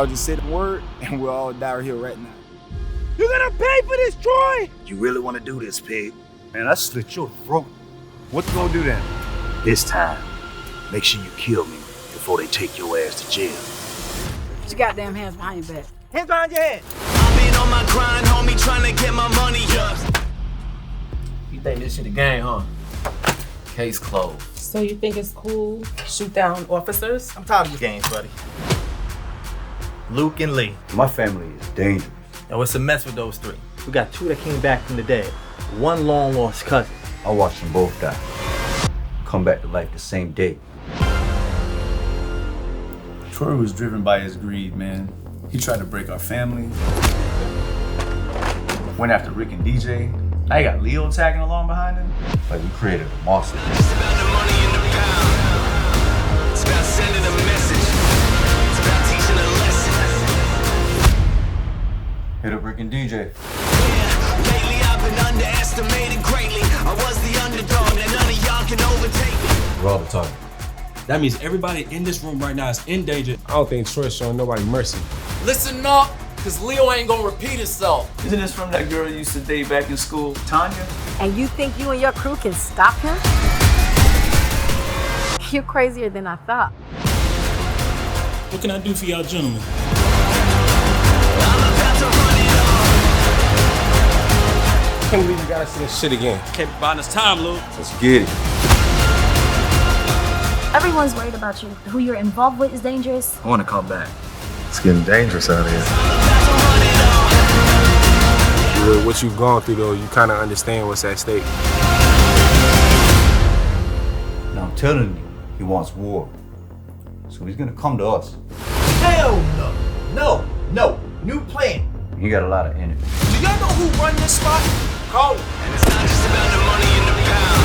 Y'all just say the word and we'll all die here right now. You're gonna pay for this, Troy! You really wanna do this, pig? Man, I slit your throat. What you gonna do then? This time, make sure you kill me before they take your ass to jail. Put your goddamn hands behind your back. Hands behind your head. I've been on my grind, homie, trying to get my money up. You think this shit a game, huh? Case closed. So you think it's cool? Shoot down officers? I'm tired of these games, buddy. Luke and Lee. My family is dangerous. Oh, it's a mess with those three. We got 2 that came back from the dead. 1 long lost cousin. I watched them both die. Come back to life the same day. Troy was driven by his greed, man. He tried to break our family. Went after Rick and DJ. Now you got Leo tagging along behind him. Like we created a monster. It's about the money in the pound. It's about sending a message. It's about teaching a lesson. Hit up Rick and DJ. Yeah, lately I've been underestimated greatly. I was the underdog that none of y'all can overtake me. We're all the target. That means everybody in this room right now is in danger. I don't think Troy's showing nobody mercy. Listen up, cause Leo ain't gonna repeat himself. Isn't this from that girl you used to date back in school, Tanya? And you think you and your crew can stop him? You're crazier than I thought. What can I do for y'all gentlemen? I can't believe you got us in this shit again. Can't be buying us time, Lou. Let's get it. Everyone's worried about you. Who you're involved with is dangerous. I want to come back. It's getting dangerous out here. With what you've gone through, though, you kind of understand what's at stake. Now I'm telling you, he wants war. So he's gonna come to us. Hell no. No, no. New plan. He got a lot of enemies. Do y'all know who run this spot? Call him. And it's not just about the money in the pound.